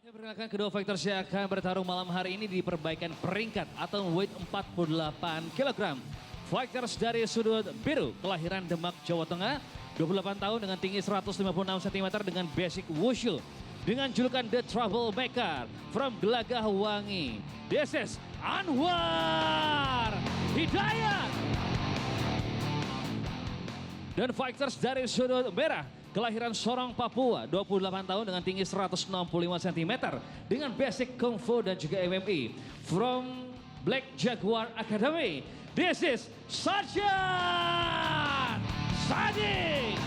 Perkenalkan kedua fighters yang akan bertarung malam hari ini di perbaikan peringkat atau weight 48 kg. Fighters dari sudut biru, kelahiran Demak, Jawa Tengah, 28 tahun dengan tinggi 156 cm dengan basic wushu. Dengan julukan The Troublemaker from Gelagah Wangi. This is Anwar Hidayat. Dan fighters dari sudut merah, kelahiran Sorong, Papua, 28 tahun dengan tinggi 165 cm dengan basic Kung Fu dan juga MMA. From Black Jaguar Academy, this is Sarjan Sadik.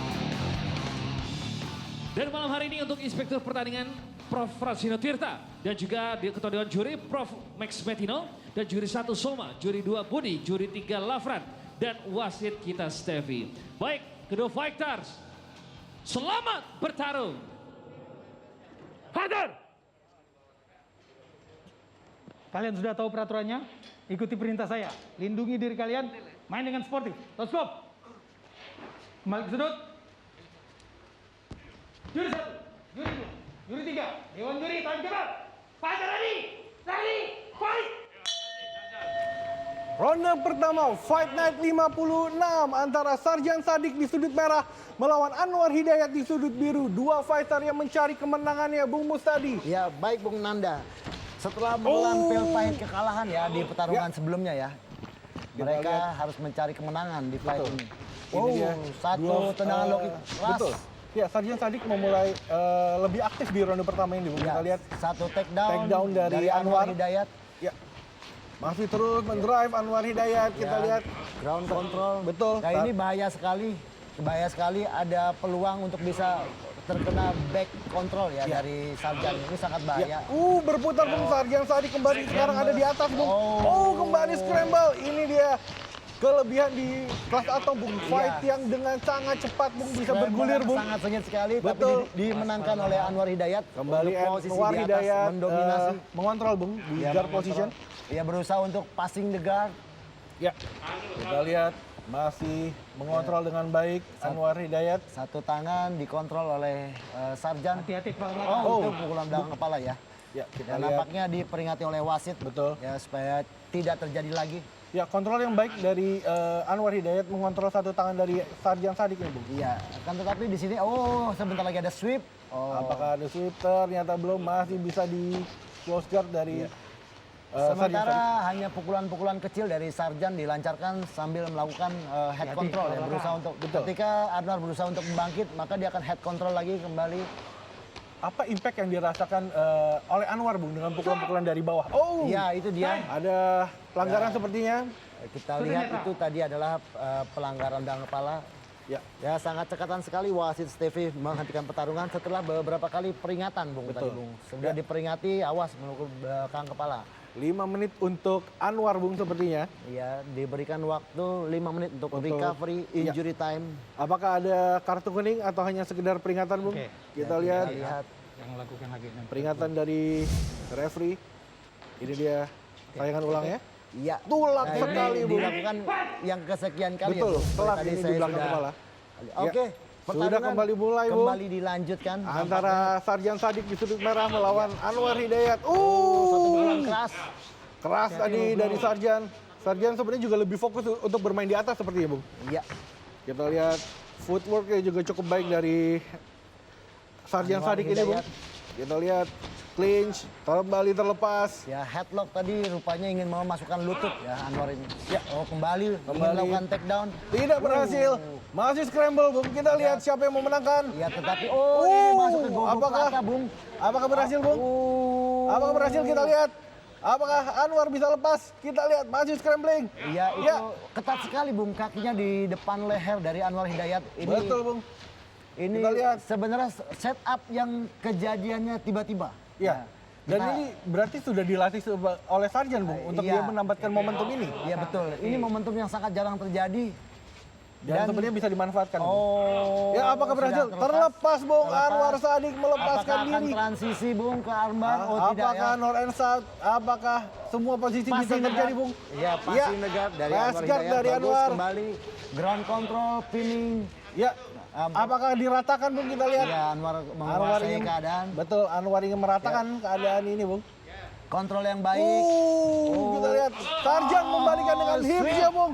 Dan malam hari ini untuk inspektur pertandingan Prof. Fransino Tirta dan juga di ketua dewan juri Prof. Max Metino dan juri 1 Soma, juri 2 Budi, juri 3 Lafran dan wasit kita Steffi. Baik, kedua fighters, selamat bertarung. Fighter! Kalian sudah tahu peraturannya? Ikuti perintah saya. Lindungi diri kalian, main dengan sportif. Let's go. Kembali ke sudut. Juri 1, juri 2, juri 3, dewan juri, time kebar. Fighter ready, fight! Ronde pertama Fight Night 56 antara Sarjan Sadik di sudut merah melawan Anwar Hidayat di sudut biru. Dua fighter yang mencari kemenangannya, Bung Mustadi. Ya, baik Bung Nanda. Setelah menelan pil pahit kekalahan ya di pertarungan sebelumnya ya. Mereka harus mencari kemenangan di fight ini. Ini dia. Satu tendangan low kick keras. Betul. Ya, Sarjan Sadik memulai lebih aktif di ronde pertama ini, Bung. Ya, Kita lihat satu takedown dari Anwar Hidayat. Ya. Masih terus mendrive Anwar Hidayat, kita lihat. Ground control. Betul. Nah, ini bahaya sekali. Bahaya sekali, ada peluang untuk bisa terkena back control ya, dari Sarjan. Ini sangat bahaya. Berputar Bung. Sarjan Sadik kembali sekarang ada di atas, Bung. Kembali scramble. Ini dia kelebihan di kelas atom, Bung. Fight yang dengan sangat cepat, Bung, bisa bergulir, Bung. Sangat sengit sekali, Betul. tapi dimenangkan oleh Anwar Hidayat. Kembali Untuk posisi Anwar di atas, Hidayat mendominasi. mengontrol, Bung, di guard position. Ia berusaha untuk passing the guard. Ya, kita lihat masih mengontrol dengan baik Anwar Hidayat. Satu tangan dikontrol oleh Sarjan. Hati-hati kepala. Itu pukulan belakang kepala ya. Ya, kita Dan lihat. nampaknya diperingati oleh wasit. Betul. Ya, supaya tidak terjadi lagi. Ya, kontrol yang baik dari Anwar Hidayat mengontrol satu tangan dari Sarjan Sadik ini, Bung. Iya, akan tetapi di sini sebentar lagi ada sweep. Apakah ada sweep? Ternyata belum, masih bisa di close guard dari Sarjan Sadik. Sementara hanya pukulan-pukulan kecil dari Sarjan dilancarkan sambil melakukan head control ya, berusaha untuk ketika Anwar berusaha untuk membangkit, maka dia akan head control lagi kembali. Apa impact yang dirasakan oleh Anwar, Bung, dengan pukulan-pukulan dari bawah? Iya, itu dia. Ada pelanggaran sepertinya. Kita lihat itu tadi adalah pelanggaran belakang kepala. Ya, sangat cekatan sekali wasit Steffi menghentikan pertarungan setelah beberapa kali peringatan, Bung. Betul. Tadi, Bung. Sudah diperingati, awas menukul belakang kepala. 5 menit untuk Anwar, Bung, sepertinya. Iya, diberikan waktu 5 menit untuk recovery injury time. Apakah ada kartu kuning atau hanya sekedar peringatan, Bung? Oke. Kita lihat Yang lakukan lagi. peringatan dari referee. Ini dia tayangan ulangnya. Iya. Tulak Nah, sekali, ini Bung. dilakukan yang kesekian kali Betul, ya, Bung. telak Tadi ini di saya belakang sudah- kepala. Oke, Sudah pertarungan kembali mulai, Bung. kembali dilanjutkan. Antara Sarjan Sadik di sudut merah melawan Anwar Hidayat. Satu pukulan keras. Keras tadi dari Sarjan. Sarjan sebenarnya juga lebih fokus untuk bermain di atas sepertinya, Bung. Iya. Kita lihat footworknya juga cukup baik dari Sarjan Anwar Sadik ini, Bung. Hidayat. Kita lihat clinch, kembali terlepas. Ya, headlock tadi rupanya ingin memasukkan lutut ya Anwar ini. Ya, kembali ingin Kembali. melakukan takedown. Tidak berhasil. Masih scramble, Bung. Kita lihat siapa yang memenangkan. Ya, tetapi ini masuk ke gogok apakah- kata, Bung. Apakah berhasil, Bung? Apakah berhasil? Kita lihat. Apakah Anwar bisa lepas? Kita lihat masih scrambling. Iya, itu Ya. ketat sekali, Bung. Kakinya di depan leher dari Anwar Hidayat. Ini Betul, Bung. Ini Kita lihat. sebenarnya setup yang kejadiannya tiba-tiba. Ya. Dan kita- ini berarti sudah dilatih oleh Sarjan, Bung, untuk Iya. dia mendapatkan momentum ini. Iya, betul. Ini momentum yang sangat jarang terjadi. Dan sebenarnya bisa dimanfaatkan. Bung. Oh. Ya, apakah berhasil? sudah Terlepas, Bung. Terlepas. Anwar Sadik melepaskan Apakah akan diri. transisi, Bung, ke armbar? Tidak Apakah ya? North and South? Apakah semua posisi bisa Passing terjadi, guard. Bung? Iya, passing the guard dari Pass Anwar guard Hidayat. dari Bagus, Anwar. kembali. Ground control, pinning. Ya, Apakah diratakan Bung, kita lihat? Ya, Anwar menguasai keadaan. Betul, Anwar ingin meratakan keadaan ini Bung. Kontrol yang baik. Kita lihat Sarjan membalikan dengan hipsnya Bung.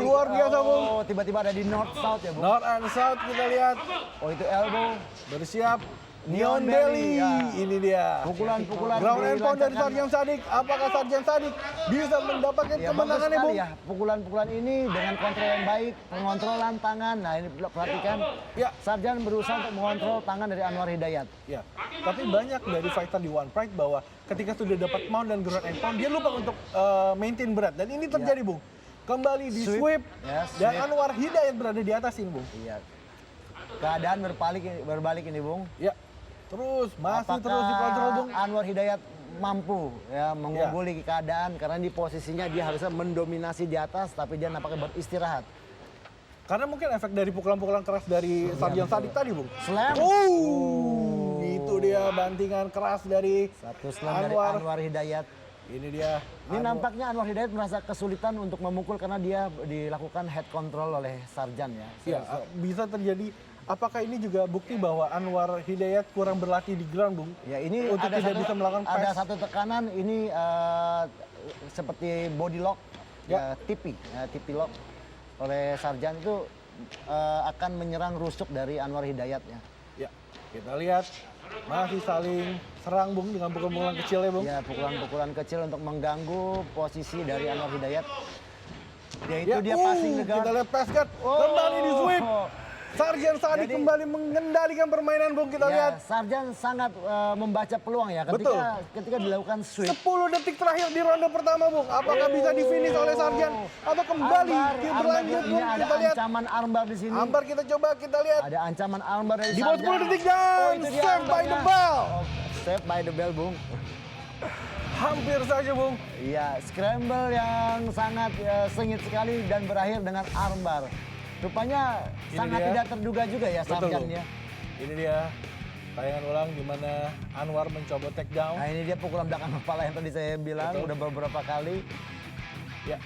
Luar biasa Bung. Tiba-tiba ada di north south ya Bung. North and South kita lihat. Itu elbow. Bersiap. Neon Belly, ini dia. Pukulan-pukulan Ground and pound dari Sarjan Sadik. Apakah Sarjan Sadik bisa mendapatkan kemenangan Bung? Ya, pukulan-pukulan ini dengan kontrol yang baik, pengontrolan tangan. Nah ini perhatikan, Ya. Sarjan berusaha untuk mengontrol tangan dari Anwar Hidayat. Ya, tapi banyak dari fighter di One Pride bahwa ketika sudah dapat mount dan ground and pound, dia lupa untuk maintain berat. Dan ini terjadi Bung. Kembali di sweep, Ya, dan sweep. Anwar Hidayat berada di atas ini Bung. Iya. Keadaan berbalik ini Bung. Ya, terus masih Apakah terus dikontrol Bung. Anwar Hidayat mampu ya mengungguli keadaan karena di posisinya dia harusnya mendominasi di atas tapi dia nampaknya beristirahat. Karena mungkin efek dari pukulan-pukulan keras dari Sarjan Sadik tadi Bung. Slam. Itu dia bantingan keras dari Satu slam dari Anwar Hidayat. Ini dia. Ini nampaknya Anwar Hidayat merasa kesulitan untuk memukul karena dia dilakukan head control oleh Sarjan ya. Ya, bisa terjadi. Apakah ini juga bukti bahwa Anwar Hidayat kurang berlatih di ground, Bung? Ya ini untuk tidak bisa melakukan ada press. satu tekanan ini seperti body lock, ya, TP lock oleh Sarjan itu akan menyerang rusuk dari Anwar Hidayat ya. Ya, kita lihat masih saling serang Bung dengan pukulan-pukulan kecil ya Bung. Ya, pukulan-pukulan kecil untuk mengganggu posisi dari Anwar Hidayat. Yaitu dia passing the guard. Kita lihat pass guard kembali di sweep. Sarjan Sadik kembali mengendalikan permainan Bung, kita lihat. Sarjan sangat membaca peluang ya ketika dilakukan sweep. 10 detik terakhir di ronde pertama Bung. Apakah bisa di finish oleh Sarjan atau kembali berlanjut Bung? Ada Kita lihat. ancaman armbar di sini. Armbar kita coba kita lihat. Ada ancaman armbar dari Di bawah Sarjan. 10 detik dan itu dia save by the armbarnya. bell. Save by the bell Bung. Hampir saja Bung. Iya, scramble yang sangat sengit sekali dan berakhir dengan armbar. Rupanya Ini sangat dia. tidak terduga juga ya Sarjan Bung. ya. Ini dia tayangan ulang di mana Anwar mencoba take down. Nah ini dia pukulan belakang kepala yang tadi saya bilang udah beberapa kali. Ya.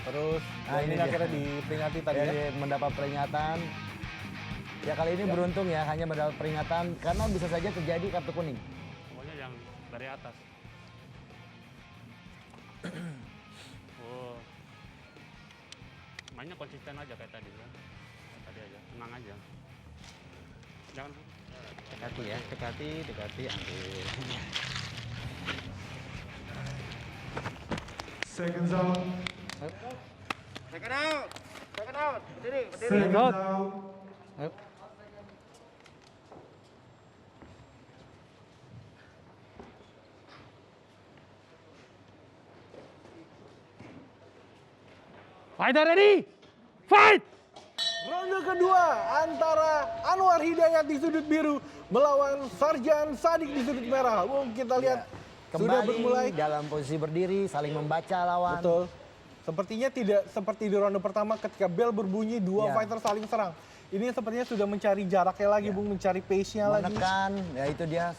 Terus Nah, ini ini dia. akhirnya diperingati tadi ya. Jadi mendapat peringatan. Ya kali ini beruntung ya hanya mendapat peringatan karena bisa saja terjadi kartu kuning. Pokoknya yang dari atas. Oh. Mainnya konsisten aja kayak tadi kan. Kayak tadi aja, tenang aja. Jangan dekati ya, dekati, ambil. Second zone. Second out. Berdiri. Second out. Fighter ready? Fight! Ronde kedua antara Anwar Hidayat di sudut biru melawan Sarjan Sadik di sudut merah. Bung, kita lihat sudah Kembali bermulai. dalam posisi berdiri, saling membaca lawan. Betul. Sepertinya tidak seperti di ronde pertama ketika bell berbunyi dua Ya. fighter saling serang. Ini sepertinya sudah mencari jaraknya lagi, Bung, mencari pace-nya lagi. Menekan, ya itu dia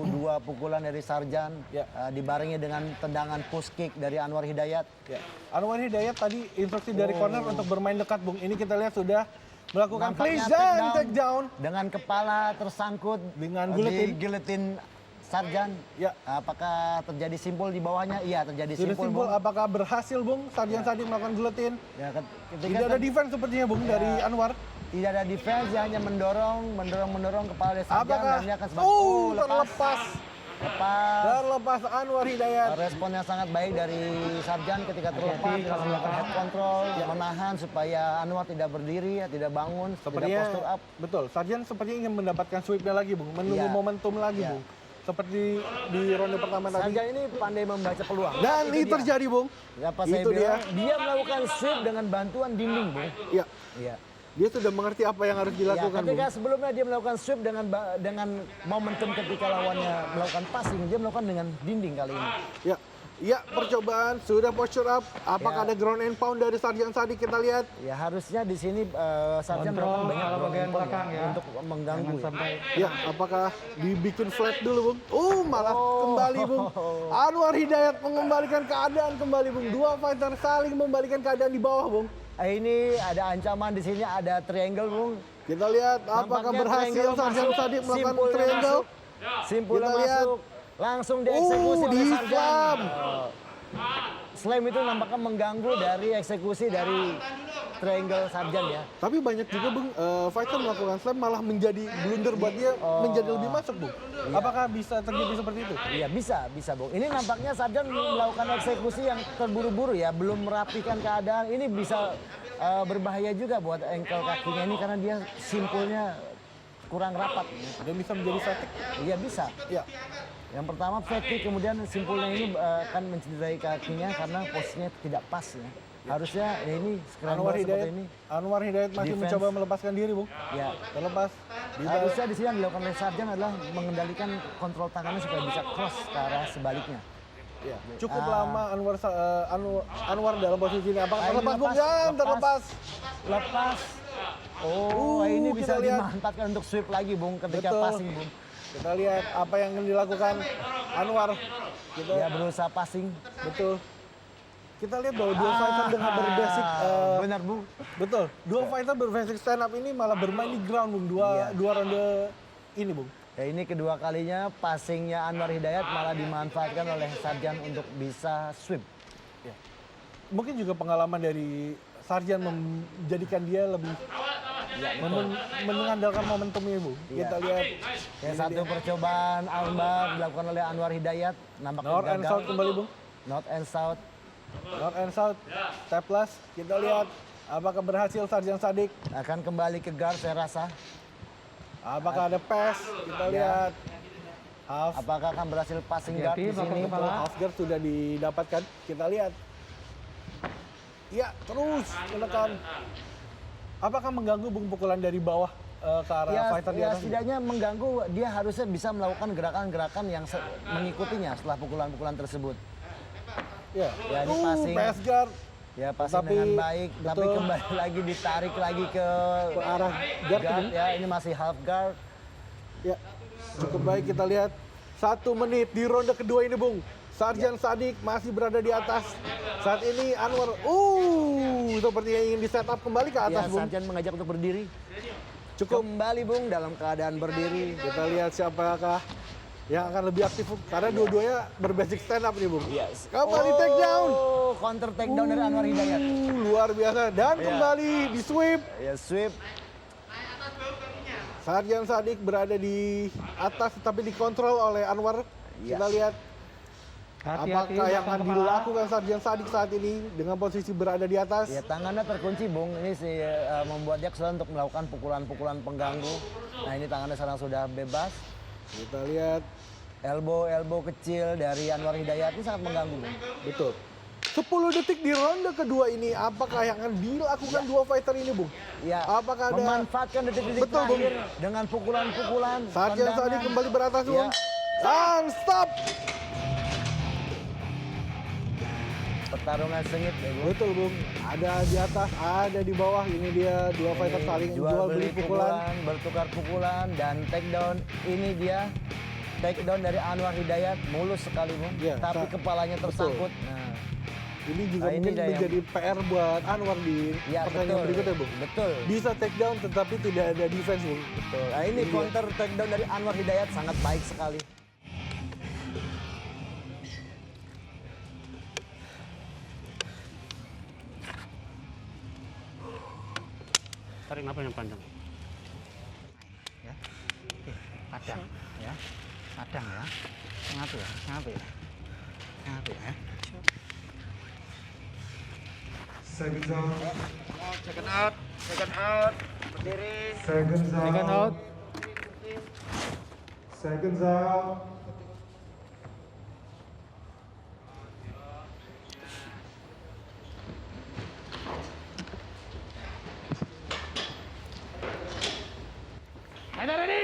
dua pukulan dari Sarjan, Ya. dibarengi dengan tendangan push kick dari Anwar Hidayat. Ya. Anwar Hidayat tadi instruksi dari corner untuk bermain dekat, Bung. Ini kita lihat sudah melakukan Nampaknya pleasant take down. dengan kepala tersangkut Dengan di guillotine Sarjan. Ya. Apakah terjadi simpul di bawahnya? Iya, terjadi Sudah simpul. simpul, Bung. apakah berhasil, Bung? Sarjan Sadik melakukan guillotine. Ya, ketika Tidak ada defense sepertinya, Bung, dari Anwar. tidak ada defense, dia hanya mendorong kepala dari Sarjan Apakah? dan dia akan lepas. Terlepas. Lepas. Terlepas Anwar Hidayat. Respon yang sangat baik dari Sarjan ketika terlepas, dia melakukan head control, menahan supaya Anwar tidak berdiri, tidak bangun, tidak Sepertinya, posture up. betul. Sarjan sepertinya ingin mendapatkan sweepnya lagi, Bung. Menunggu Iya. momentum lagi, Iya. Bung. Seperti di ronde pertama tadi. Sarjan ini pandai membaca peluang. Dan Itu ini dia. terjadi, Bung. Apa saya Itu bilang, dia melakukan sweep dengan bantuan dinding, Bung. Iya. Iya. Dia sudah mengerti apa yang harus Ya, dilakukan, ketika Bung. sebelumnya dia melakukan sweep dengan momentum ketika lawannya melakukan passing, dia melakukan dengan dinding kali ini. Ya. Ya, percobaan sudah posture up. Apakah Ya. ada ground and pound dari Sarjan Sadik? Kita lihat. Ya harusnya di sini Sarjan Kontrol melakukan banyak kalau ground bagian and pound belakang ya. untuk mengganggu. Jangan sampai Ya, apakah dibikin flat dulu, Bung? Malah kembali, Bung. Anwar Hidayat mengembalikan keadaan kembali, Bung. Dua fighter saling membalikan keadaan di bawah, Bung. Ini ada ancaman di sini, ada triangle, Bung. Kita lihat apakah Nampaknya berhasil triangle Sarjan masuk, Sadik melakukan simpulnya triangle. masuk. Simpulnya Kita lihat. masuk. Langsung dieksekusi di oleh Sarjan. slam. Slam itu nampaknya mengganggu dari eksekusi dari triangle Sarjan ya. Tapi banyak juga Bung, fighter melakukan slam malah menjadi blunder buat dia menjadi lebih masuk Bung. Apakah bisa terjadi seperti itu? Iya bisa Bung. Ini nampaknya Sarjan melakukan eksekusi yang terburu-buru ya, belum merapikan keadaan. Ini bisa berbahaya juga buat ankle kakinya ini karena dia simpulnya kurang rapat. Dan bisa menjadi fatigue. Iya bisa. Ya. Yang pertama fatigue, kemudian simpulnya ini akan mencederai kakinya karena posisinya tidak pas ya. Harusnya ya ini scramble seperti ini. Anwar Hidayat masih Defense. mencoba melepaskan diri Bung. Ya. Terlepas. Harusnya di sini yang dilakukan oleh Sarjan adalah mengendalikan kontrol tangannya supaya bisa cross ke arah sebaliknya. Ya. Cukup lama Anwar dalam posisi ini. Apakah Ini terlepas Bung? Ya, terlepas. Lepas. Oh, ini bisa kita lihat. dimanfaatkan untuk sweep lagi, Bung, ketika Betul. passing, Bung. Kita lihat apa yang dilakukan Anwar. Kita Dia berusaha passing. betul. Kita lihat bahwa dua fighter dengan berbasic benar, Bung. betul. Dua fighter berbasic stand up ini malah bermain di ground Bung. Dua ronde ini Bung. Ya, ini kedua kalinya passingnya Anwar Hidayat malah dimanfaatkan oleh Sarjan untuk bisa sweep. Mungkin juga pengalaman dari Sarjan menjadikan dia lebih mengandalkan momentum ini Bu. Iya. Kita lihat Ya, satu percobaan armbar dilakukan oleh Anwar Hidayat nampaknya North and gagal. South kembali Bung. North and South. North and South tap plus. Kita lihat apakah berhasil Sarjan Sadik. Akan kembali ke guard saya rasa. Apakah ada pass? Kita lihat half. Apakah akan berhasil passing guard Hati-hati, di sini? belakang kepala. Half guard sudah didapatkan. Kita lihat. Ya, terus menekan. Apakah mengganggu Bung pukulan dari bawah ke arah Ya, fighter di ya atas? setidaknya mengganggu, dia harusnya bisa melakukan gerakan-gerakan yang mengikutinya setelah pukulan-pukulan tersebut. Ya. Ya, ini passing. Pass guard Ya passing Tapi, dengan baik, tapi betul. kembali lagi ditarik lagi ke arah guard. guard. Bung. Ya, ini masih half guard. Ya, cukup baik kita lihat 1 menit di ronde kedua ini Bung. Sarjan Sadik masih berada di atas. Saat ini Anwar, sepertinya ingin di setup kembali ke atas Ya, Bung. Sarjan mengajak untuk berdiri. Cukup. Kembali Bung dalam keadaan berdiri. Kita lihat siapakah yang akan lebih aktif Bung. Karena dua-duanya berbasic stand up nih Bung. Yes. Kembali take down. Counter take down dari Anwar Hidayat. Luar biasa. Dan kembali di sweep. Ya sweep. Sarjan Sadik berada di atas tetapi dikontrol oleh Anwar. Yes. Kita lihat Hati-hati, apakah yang akan belakang kepala. dilakukan Sarjan Sadik saat ini dengan posisi berada di atas. Ya tangannya terkunci Bung. Ini sih membuat dia kesulitan untuk melakukan pukulan-pukulan pengganggu. Nah ini tangannya sekarang sudah bebas. Kita lihat. Elbow kecil dari Anwar Hidayat ini sangat mengganggu. Bung. Betul. 10 detik di ronde kedua ini, apakah yang akan dilakukan dua fighter ini, Bung? Ya, Apakah ada memanfaatkan detik-detik Betul, Bung. terakhir dengan pukulan-pukulan. Sarjan tendangan. Sadik kembali beratas, Ya. Bung? Dan stop. Pertarungan sengit ya, Bung. Betul, Bung. Ada di atas, ada di bawah. Ini dia dua fighter saling jual beli pukulan. bertukar pukulan dan takedown. Ini dia takedown dari Anwar Hidayat mulus sekali, Bung. Ya, Tapi kepalanya tersangkut. Nah, Ini juga Nah, ini mungkin dia yang- menjadi PR buat Anwar di ya pertandingan betul. berikutnya, Bung. Betul. Bisa take down tetapi tidak ada defense, Bung. Betul. Nah, ini Iya. counter takedown dari Anwar Hidayat sangat baik sekali. Tarik napas yang panjang. Ya. Padang ya. Padang ya. Ngapa ya? Ngapa ya? Ngapa ya? Seconds out. Second out. Second out. Berdiri. Seconds out. Second out. Seconds out.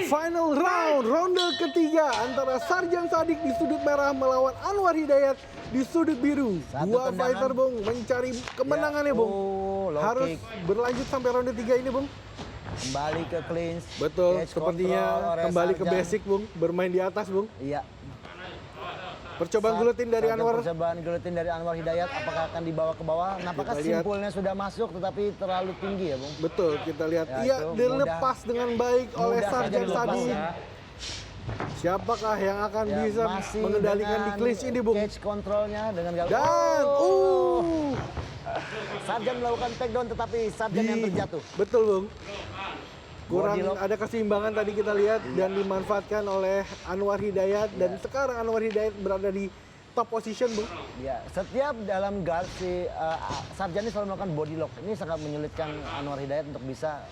Final round, ronde ketiga antara Sarjan Sadik di sudut merah melawan Anwar Hidayat di sudut biru. Satu Dua tendangan. fighter, Bung, mencari kemenangannya, Ya, Bung. low Harus kick. berlanjut sampai ronde 3 ini, Bung. Kembali ke clinch. Betul, Cage sepertinya control oleh kembali ke Sarjan. basic, Bung. Bermain di atas, Bung. Iya. Percobaan guletin dari Anwar. Percobaan guletin dari Anwar Hidayat, apakah akan dibawa ke bawah? Nampaknya Kita lihat. simpulnya sudah masuk, tetapi terlalu tinggi ya, Bung. Betul, kita lihat. Ya, Iya, itu dilepas dengan baik oleh mudah saja Sarjan dilepas Sadi. ya. Siapakah yang akan Ya, bisa masih mengendalikan di dengan clinch ini, Bung? Catch kontrolnya dengan gawat. Dan, Sarjan melakukan takedown, tetapi Sarjan yang terjatuh. Betul, Bung. Kurang Body lock. ada keseimbangan tadi kita lihat dan dimanfaatkan oleh Anwar Hidayat dan sekarang Anwar Hidayat berada di top position, Bung. Ya, setiap dalam guard si Sarjan ini selalu melakukan body lock. Ini sangat menyulitkan Anwar Hidayat untuk bisa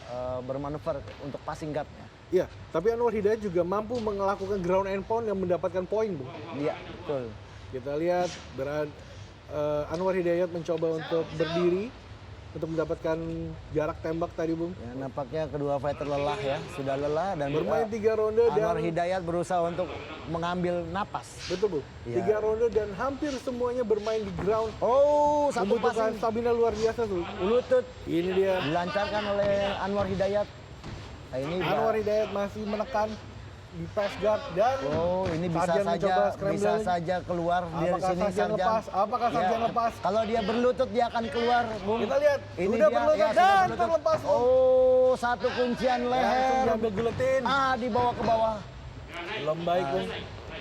bermanuver untuk passing guardnya. Iya, tapi Anwar Hidayat juga mampu melakukan ground and pound yang mendapatkan poin, Bung. Iya, betul. Kita lihat Anwar Hidayat mencoba untuk berdiri untuk mendapatkan jarak tembak tadi, Bung. Ya, nampaknya kedua fighter lelah ya, sudah lelah dan Bermain 3 ronde Anwar dan Hidayat berusaha untuk mengambil napas. betul, Bung. Ya. 3 ronde dan hampir semuanya bermain di ground. Oh, satu Membutuhkan passing stamina luar biasa tuh. lutut Ini dia. dilancarkan oleh Anwar Hidayat. Nah, ini Anwar Hidayat masih menekan di pass guard dan oh, ini bisa Sarjan mencoba saja scrambling. keluar dari Apakah sini Sarjan lepas? Apakah Sarjan lepas? Kalau dia berlutut dia akan keluar, Bung. Kita lihat, Ini sudah dia, berlutut ya, dan sudah berlutut. terlepas, Bung. Oh, satu kuncian Langsung leher. diambil guletin. Dibawa ke bawah. Belum baik, Bung.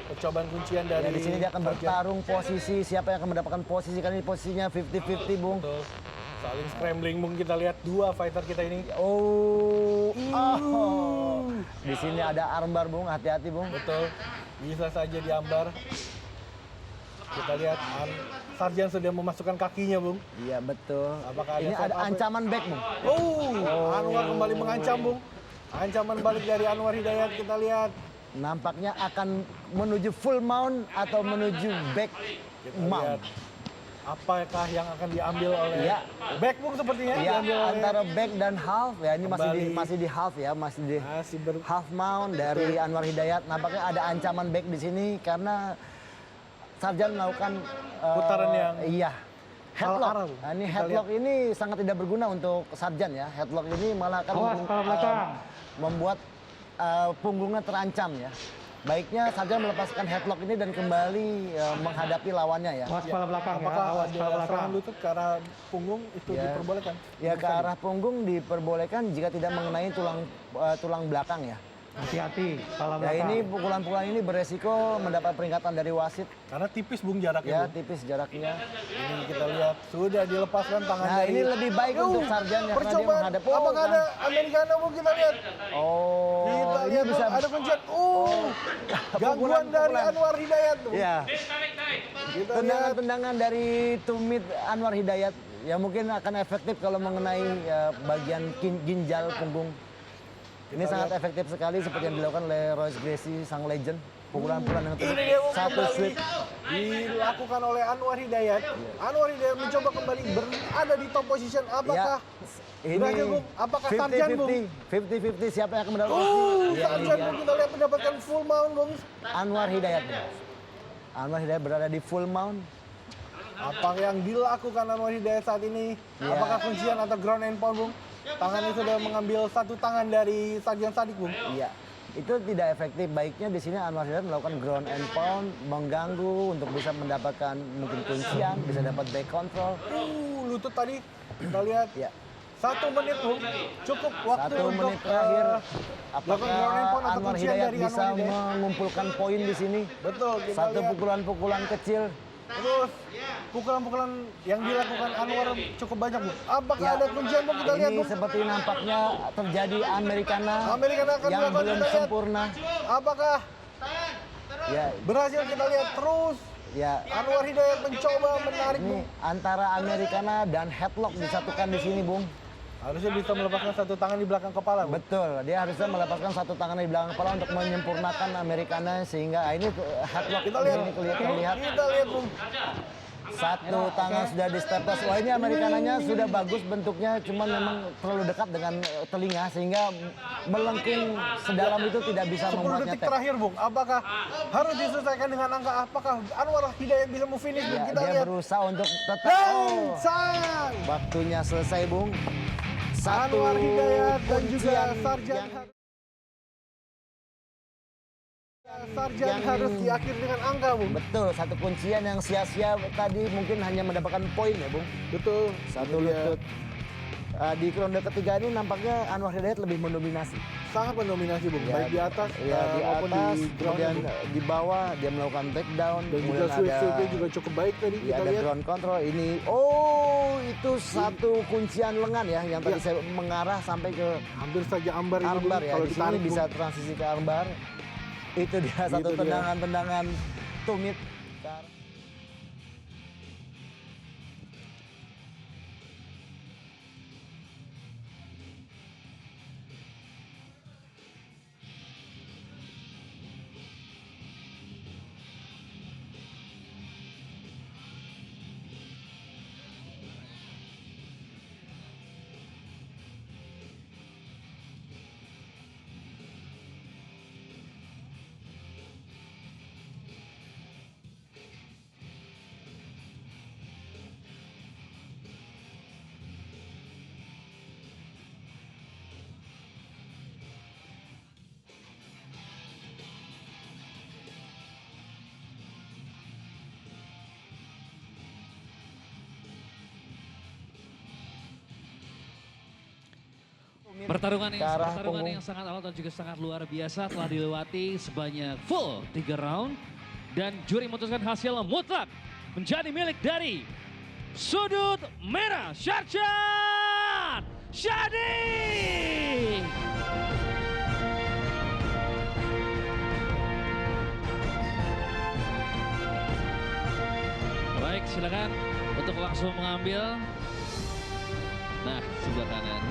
Percobaan kuncian dari Ya, di sini dia akan Sarjan. bertarung posisi siapa yang akan mendapatkan posisi, karena ini posisinya 50-50, Bung. Betul. Saling scrambling, Bung. Kita lihat dua fighter kita ini. Oh. Di sini ada armbar, Bung. Hati-hati, Bung. Betul. Bisa saja diambar. Kita lihat Sarjan sudah memasukkan kakinya, Bung. Iya, betul. Apakah ada Ini set ada up? ancaman back, Bung. Anwar kembali mengancam, Bung. Ancaman balik dari Anwar Hidayat, kita lihat. Nampaknya akan menuju full mount atau menuju back Kita mount. lihat apakah yang akan diambil oleh Iya. back, Bung, sepertinya Ya, diambil oleh antara back dan half ya, ini Kembali. masih di half ya, masih di masih half mount dari Anwar Hidayat. Nampaknya ada ancaman back di sini karena Sarjan melakukan Putaran yang iya headlock. arah, Bung. Nah, ini Kita headlock ini sangat tidak berguna untuk Sarjan ya. Headlock ini malah akan Awas, kepala belakang. membuat punggungnya terancam ya. Baiknya Sarjan melepaskan headlock ini dan kembali menghadapi lawannya ya. Awas kepala belakang ya, apakah awas kepala ada belakang. serangan lutut ke arah punggung itu Ya. diperbolehkan? Ya, ke arah punggung diperbolehkan jika tidak mengenai tulang belakang ya. Hati-hati, kepala Ya, belakang. ini pukulan-pukulan ini beresiko mendapat peringatan dari wasit. Karena tipis, Bung, jaraknya, Ya, Bung. tipis jaraknya. Ini kita lihat sudah dilepaskan tangan Nah, dari ini lebih baik untuk Sarjan ya, karena dia percobaan. menghadap. Apakah ada Americano, Bung? Kita lihat. Oh, Kita ini lihat, bisa Bung, ada kuncian. Gangguan dari Pukulan. Anwar Hidayat, Bung. Ya, Kita lihat. tendangan-tendangan dari tumit Anwar Hidayat yang mungkin akan efektif kalau mengenai bagian ginjal punggung. Ini sangat efektif sekali seperti yang dilakukan oleh Royce Gracie, sang legend. Pukulan-pukulan yang Ini dia, Bung, satu kembali sweep. dilakukan oleh Anwar Hidayat. Anwar Hidayat mencoba kembali berada di top position. Apakah Ini berhasil, Bung? Apakah Sarjan, Bung? 50-50 siapa yang akan mendapatkan posisi? Ya, ini Sarjan, dia. Bung, kita lihat mendapatkan full mount, Bung. Anwar Hidayat. Anwar Hidayat berada di full mount. Apa yang dilakukan Anwar Hidayat saat ini? Ya. Apakah kuncian atau ground and pound, Bung? Tangannya sudah mengambil satu tangan dari Sarjan Sadik, Bung. Iya, itu tidak efektif. Baiknya di sini Anwar Hidayat melakukan ground and pound, mengganggu untuk bisa mendapatkan mungkin kuncian, bisa dapat back control. Lutut tadi kita lihat. Ya, 1 menit, Bung. Cukup waktu 1 untuk menit terakhir. melakukan ground and pound Apakah atau Anwar kuncian Hidayat dari bisa Anwar Hidayat. mengumpulkan poin di sini? Betul, kita Satu lihat. pukulan-pukulan kecil. Terus pukulan-pukulan yang dilakukan Anwar cukup banyak, Bung. Apakah Ya, ada kuncian, Bung? Kita lihat, ini Bung. seperti nampaknya terjadi Americana Americana akan yang dilakukan, belum kita lihat. sempurna. Apakah Ya, berhasil? Kita lihat terus. ya. Anwar Hidayat mencoba menarik, Ini Bung. antara Americana dan headlock disatukan di sini, Bung. Harusnya bisa melepaskan satu tangan di belakang kepala, Bung. Betul, dia harusnya melepaskan satu tangan di belakang kepala untuk menyempurnakan Americana sehingga ini headlock Kita di lihat. sini terlihat. Kita lihat, Bung. Satu tangan sudah di step plus. Wah, ini Amerikananya sudah bagus bentuknya, cuman memang terlalu dekat dengan telinga sehingga melengkung sedalam itu tidak bisa 10 membuatnya detik tap. terakhir, Bung. Apakah harus diselesaikan dengan angka? Apakah Anwar Hidayat bisa memfinish, Bung? Ya, Kita dia lihat. berusaha untuk tetap. Dan Oh, sang waktunya selesai, Bung. Satu Anwar Hidayat dan juga kuncian Sarjan yang Sarjan harus diakhiri dengan angka, Bung. Betul, satu kuncian yang sia-sia tadi mungkin hanya mendapatkan poin ya, Bung. Betul. Satu Ini dia. lutut. Di ronde ketiga ini nampaknya Anwar Hidayat lebih mendominasi. Sangat mendominasi, Bung. Baik di atas Ya, di maupun atas, di ground. kemudian Bung. di bawah dia melakukan takedown. Dan juga kemudian sweep-sweepnya juga cukup baik tadi ya, kita ada lihat. ground control. Ini, oh itu satu kuncian lengan ya, yang tadi saya mengarah sampai ke Hampir saja ambar ini, Bung, armbar ya. kalau Di sini ditarik, Bung. bisa transisi ke armbar. Itu dia satu dia. tendangan-tendangan tumit. Pertarungan Ke arah yang sangat alot dan juga sangat luar biasa telah dilewati sebanyak full 3 round. Dan juri memutuskan hasil mutlak menjadi milik dari sudut merah Sarjan Sadik. Baik, silakan untuk langsung mengambil. Nah, sebelah kanan.